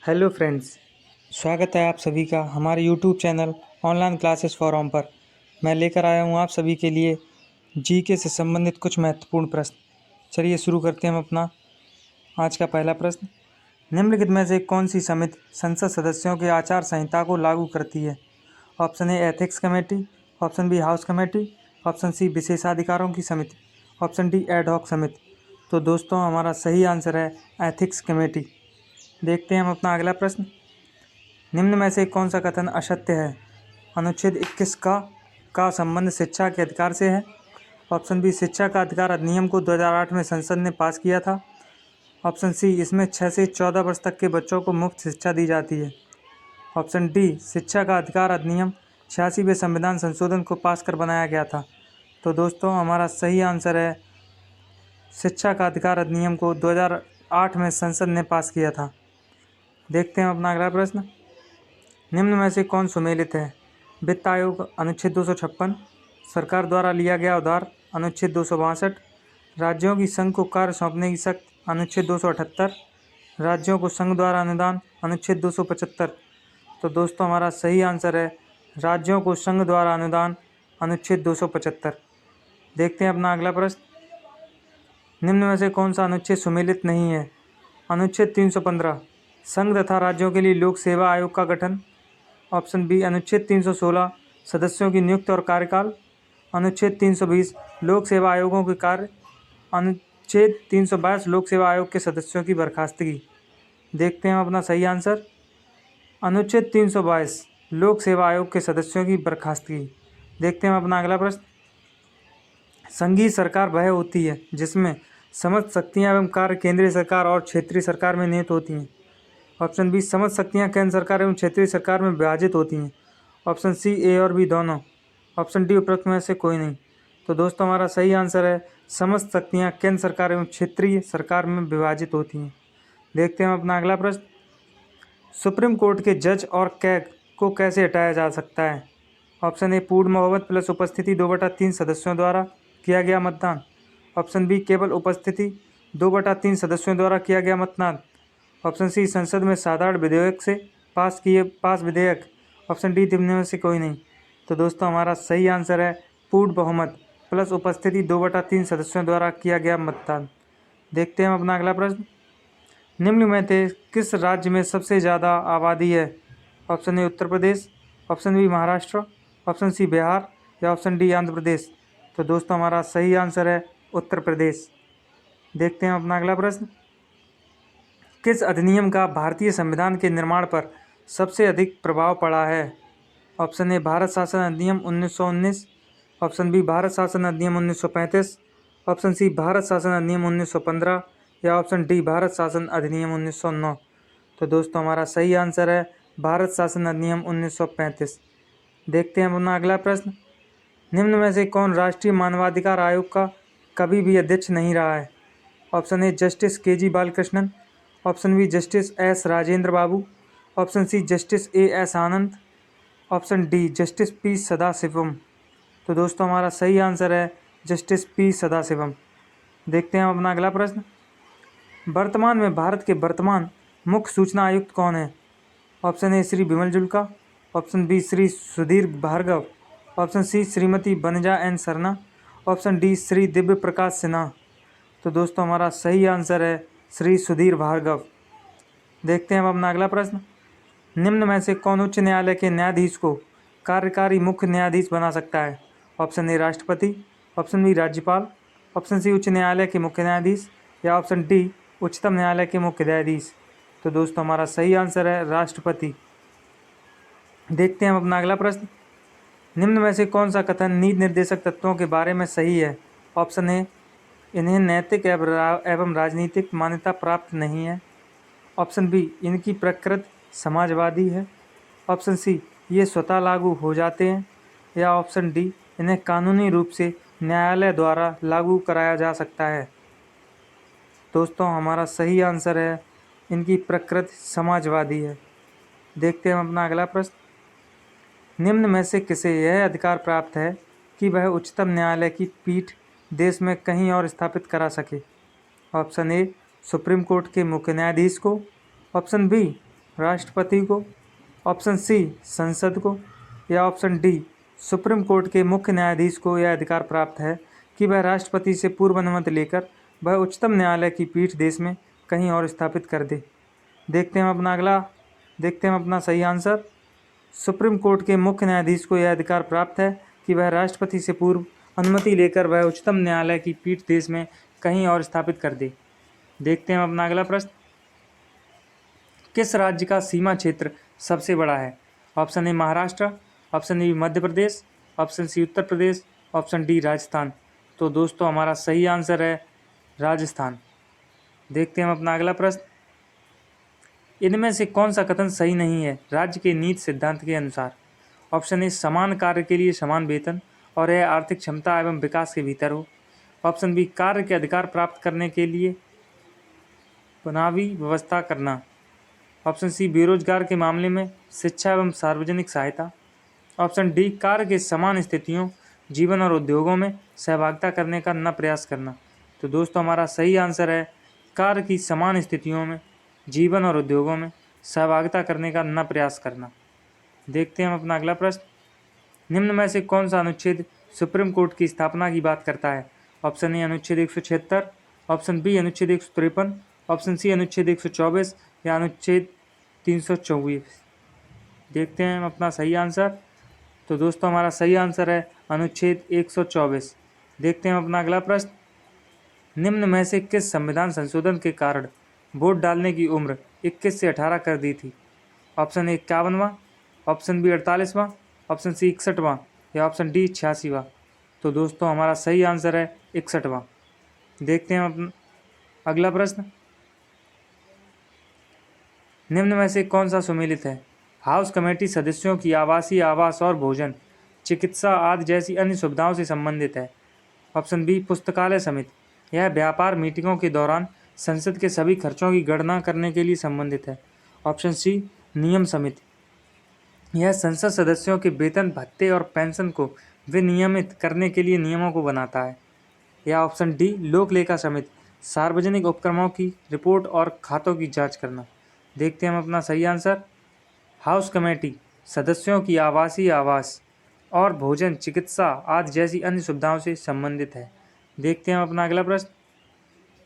Hello friends, स्वागत है आप सभी का हमारे YouTube channel online classes for home पर। मैं लेकर आया हूँ आप सभी के लिए जीके से संबंधित कुछ महत्वपूर्ण प्रश्न। चलिए शुरू करते हैं हम अपना आज का पहला प्रश्न। निम्नलिखित में से कौन सी समिति संसद सदस्यों की आचार संहिता को लागू करती है? Option A ethics committee, option B house committee, option C विशेषाधिकारों की समिति, ऑप्शन डी एडहॉक समिति। तो दोस्तों हमारा सही आंसर है एथिक्स कमेटी। देखते हैं हम अपना अगला प्रश्न। निम्न में से कौन सा कथन असत्य है? अनुच्छेद 21 का संबंध शिक्षा के अधिकार से है। ऑप्शन बी शिक्षा का अधिकार अधिनियम को 2008 में संसद ने पास किया था। ऑप्शन सी इसमें 6 से 14 वर्ष तक के बच्चों को मुफ्त शिक्षा दी जाती है। ऑप्शन डी शिक्षा का अधिकार अधिनियम 86वें संविधान संशोधन को पास कर बनाया गया था। तो दोस्तों हमारा सही आंसर है शिक्षा का अधिकार अधिनियम को 2008 में संसद ने पास किया था। देखते हैं अपना अगला प्रश्न। निम्न में से कौन सुमेलित है? वित्त आयोग अनुच्छेद 256, सरकार द्वारा लिया गया उधार अनुच्छेद 262, राज्यों की संघ को कार्य सौंपने की शक्ति अनुच्छेद 278, राज्यों को संघ द्वारा अनुदान अनुच्छेद 275। तो दोस्तों हमारा सही आंसर है राज्यों को संघ द्वारा अनुदान अनुच्छेद 275। देखते हैं अपना अगला प्रश्न। निम्न में से कौन सा अनुच्छेद सुमेलित नहीं है? अनुच्छेद 315, संघ तथा राज्यों के लिए लोक सेवा आयोग का गठन। ऑप्शन बी अनुच्छेद 316, सदस्यों की नियुक्ति और कार्यकाल। अनुच्छेद 320, लोक सेवा आयोगों के कार्य। अनुच्छेद 322, लोक सेवा आयोग के सदस्यों की बर्खास्तगी। देखते हैं हम अपना सही आंसर। अनुच्छेद 322, लोक सेवा आयोग के सदस्यों की बर्खास्तगी। देखते हैं हम अपना अगला प्रश्न। संघीय सरकार वह होती है जिसमें समस्त शक्तियाँ एवं कार्य केंद्रीय सरकार और क्षेत्रीय सरकार में निहित होती हैं। ऑप्शन बी समस्त शक्तियाँ केंद्र सरकार एवं क्षेत्रीय सरकार में विभाजित होती हैं। ऑप्शन सी ए और बी दोनों। ऑप्शन डी उपरोक्त में से कोई नहीं। तो दोस्तों हमारा सही आंसर है समस्त शक्तियाँ केंद्र सरकार एवं क्षेत्रीय सरकार में विभाजित होती हैं। देखते हैं हम अपना अगला प्रश्न। सुप्रीम कोर्ट के जज और कैग को कैसे हटाया जा सकता है? ऑप्शन ए पूर्ण बहुमत प्लस उपस्थिति 2/3 सदस्यों द्वारा किया गया मतदान। ऑप्शन बी केवल उपस्थिति 2/3 सदस्यों द्वारा किया गया मतदान। ऑप्शन सी संसद में साधारण विधेयक से पास विधेयक। ऑप्शन डी निम्न में से कोई नहीं। तो दोस्तों हमारा सही आंसर है पूर्ण बहुमत प्लस उपस्थिति 2/3 सदस्यों द्वारा किया गया मतदान। देखते हैं हम अपना अगला प्रश्न। निम्न में से किस राज्य में सबसे ज़्यादा आबादी है? Option A Uttar Pradesh, option B Maharashtra, option C Bihar या ऑप्शन डी आंध्र प्रदेश। तो दोस्तों हमारा सही आंसर है उत्तर प्रदेश। देखते हैं अपना अगला प्रश्न। किस अधिनियम का भारतीय संविधान के निर्माण पर सबसे अधिक प्रभाव पड़ा है? ऑप्शन ए भारत शासन अधिनियम 1919, ऑप्शन बी भारत शासन अधिनियम 1935, ऑप्शन सी भारत शासन अधिनियम 1915 या ऑप्शन डी भारत शासन अधिनियम 1909। तो दोस्तों हमारा सही आंसर है भारत शासन अधिनियम 1935। देखते हैं अपना अगला प्रश्न। निम्न में से कौन राष्ट्रीय मानवाधिकार आयोग का कभी भी अध्यक्ष नहीं रहा है? Option A justice K G Balakrishnan, option B justice S Rajendra Babu, option C justice A S Anand, option D justice P Sathasivam. तो दोस्तों हमारा सही आंसर है जस्टिस पी सदाशिवम। देखते हैं हम अपना अगला प्रश्न। वर्तमान में भारत के वर्तमान मुख्य सूचना आयुक्त कौन है? Option A Shri Bimal Julka, option B Shri Sudhir Bhargava, option C Shrimati Vanaja N Sarna, option D Shri Divya Prakash Sinha. तो दोस्तों हमारा सही आंसर है श्री सुधीर भार्गव। देखते हैं हम अपना अगला प्रश्न। निम्न में से कौन उच्च न्यायालय के न्यायाधीश को कार्यकारी मुख्य न्यायाधीश बना सकता है? ऑप्शन ए राष्ट्रपति, ऑप्शन बी राज्यपाल, ऑप्शन सी उच्च न्यायालय के मुख्य न्यायाधीश या ऑप्शन डी उच्चतम न्यायालय के मुख्य न्यायाधीश। तो दोस्तों हमारा सही आंसर है राष्ट्रपति। देखते हैं हम अपना अगला प्रश्न। निम्न में से कौन सा कथन नीति निर्देशक तत्वों के बारे में सही है? ऑप्शन ए इन्हें नैतिक एवं राजनीतिक मान्यता प्राप्त नहीं है। ऑप्शन बी इनकी प्रकृति समाजवादी है। ऑप्शन सी ये स्वतः लागू हो जाते हैं या ऑप्शन डी इन्हें कानूनी रूप से न्यायालय द्वारा लागू कराया जा सकता है। दोस्तों हमारा सही आंसर है इनकी प्रकृति समाजवादी है। देखते हैं हम अपना अगला प्रश्न। निम्न में से किसे यह अधिकार प्राप्त है कि वह उच्चतम न्यायालय की पीठ देश में कहीं और स्थापित करा सके? ऑप्शन ए सुप्रीम कोर्ट के मुख्य न्यायाधीश को, ऑप्शन बी राष्ट्रपति को, ऑप्शन सी संसद को, या ऑप्शन डी सुप्रीम कोर्ट के मुख्य न्यायाधीश को यह अधिकार प्राप्त है कि वह राष्ट्रपति से पूर्व अनुमति लेकर वह उच्चतम न्यायालय की पीठ देश में कहीं और स्थापित कर दे। देखते हैं अपना सही आंसर। सुप्रीम कोर्ट के मुख्य न्यायाधीश को यह अधिकार प्राप्त है कि वह राष्ट्रपति से पूर्व अनुमति लेकर वह उच्चतम न्यायालय की पीठ देश में कहीं और स्थापित कर दे। देखते हैं अपना अगला प्रश्न। किस राज्य का सीमा क्षेत्र सबसे बड़ा है? Option A Maharashtra, option A Madhya Pradesh, option C Uttar Pradesh, option D Rajasthan. तो दोस्तों हमारा सही आंसर है राजस्थान। देखते हैं अपना अगला प्रश्न। इनमें से कौन सा कथन सही नहीं है राज्य के नीति सिद्धांत के अनुसार? ऑप्शन ए समान कार्य के लिए समान वेतन और यह आर्थिक क्षमता एवं विकास के भीतर हो। ऑप्शन बी कार्य के अधिकार प्राप्त करने के लिए चुनावी व्यवस्था करना। ऑप्शन सी बेरोजगार के मामले में शिक्षा एवं सार्वजनिक सहायता। ऑप्शन डी कार्य के समान स्थितियों जीवन और उद्योगों में सहभागिता करने का न प्रयास करना। तो दोस्तों हमारा सही आंसर है कार्य की समान स्थितियों में जीवन और उद्योगों में सहभागिता करने का न प्रयास करना। देखते हैं हम अपना अगला प्रश्न। निम्न में से कौन सा अनुच्छेद सुप्रीम कोर्ट की स्थापना की बात करता है? ऑप्शन ए अनुच्छेद 176, ऑप्शन बी अनुच्छेद 153, ऑप्शन सी अनुच्छेद 124 या अनुच्छेद 324। देखते हैं हम अपना सही आंसर। तो दोस्तों हमारा सही आंसर है अनुच्छेद 124। देखते हैं हम अपना अगला प्रश्न। निम्न में से किस संविधान संशोधन के कारण वोट डालने की उम्र 21 से 18 कर दी थी? ऑप्शन ए 51वां, ऑप्शन बी 48वां, ऑप्शन सी 61वां या ऑप्शन डी 86वां। तो दोस्तों हमारा सही आंसर है 61वां। देखते हैं अपना अगला प्रश्न। निम्न में से कौन सा सुमेलित है? हाउस कमेटी सदस्यों की आवासीय आवास और भोजन, चिकित्सा आदि जैसी अन्य सुविधाओं से संबंधित है। ऑप्शन बी पुस्तकालय समिति, यह व्यापार मीटिंगों के दौरान संसद के सभी खर्चों की गणना करने के लिए संबंधित है। ऑप्शन सी नियम समिति, यह संसद सदस्यों के वेतन भत्ते और पेंशन को विनियमित करने के लिए नियमों को बनाता है। या ऑप्शन डी लोक लेखा समिति, सार्वजनिक उपक्रमों की रिपोर्ट और खातों की जांच करना। देखते हैं हम अपना सही आंसर। हाउस कमेटी सदस्यों की आवासीय आवास और भोजन, चिकित्सा आदि जैसी अन्य सुविधाओं से संबंधित है। देखते हैं हम अपना अगला प्रश्न।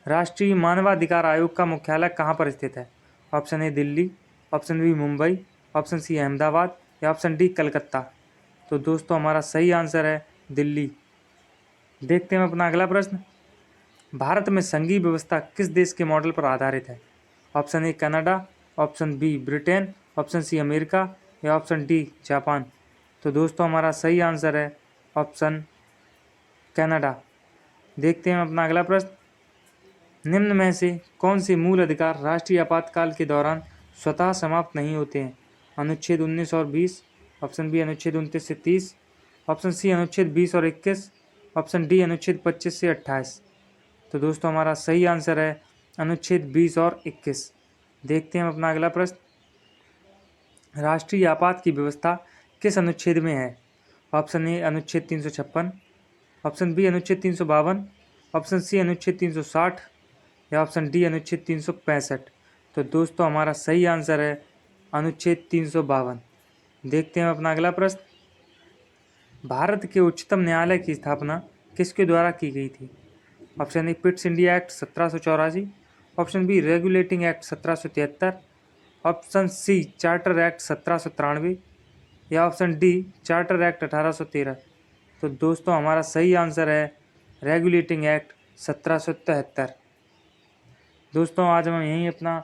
राष्ट्रीय मानवाधिकार आयोग का मुख्यालय कहाँ पर स्थित है? Option A Delhi, option B Mumbai, option C Ahmedabad या ऑप्शन डी कलकत्ता। तो दोस्तों हमारा सही आंसर है दिल्ली। देखते हैं अपना अगला प्रश्न। भारत में संघीय व्यवस्था किस देश के मॉडल पर आधारित है? Option A Canada, option B Britain, option C America या ऑप्शन डी जापान। तो दोस्तों हमारा सही आंसर है ऑप्शन कनाडा। देखते हैं अपना अगला प्रश्न। निम्न में से कौन से मूल अधिकार राष्ट्रीय आपातकाल के दौरान स्वतः समाप्त नहीं होते हैं? अनुच्छेद 19 और 20, ऑप्शन बी अनुच्छेद 29 से 30, ऑप्शन सी अनुच्छेद 20 और 21, ऑप्शन डी अनुच्छेद 25 से 28। तो दोस्तों हमारा सही आंसर है अनुच्छेद 20 और 21। देखते हैं अपना अगला प्रश्न। राष्ट्रीय आपात की व्यवस्था किस अनुच्छेद में है? ऑप्शन ए अनुच्छेद 356, ऑप्शन बी अनुच्छेद 352, ऑप्शन सी अनुच्छेद 360 या ऑप्शन डी अनुच्छेद 365। तो दोस्तों हमारा सही आंसर है अनुच्छेद 352। देखते हैं अपना अगला प्रश्न। भारत के उच्चतम न्यायालय की स्थापना किसके द्वारा की गई थी? Option A Pitt's India act 1784, option B regulating act 1773, option C charter act 1793 या ऑप्शन डी चार्टर एक्ट 1813। तो दोस्तों हमारा सही आंसर है रेगुलेटिंग एक्ट 1773। दोस्तों आज हम यहीं अपना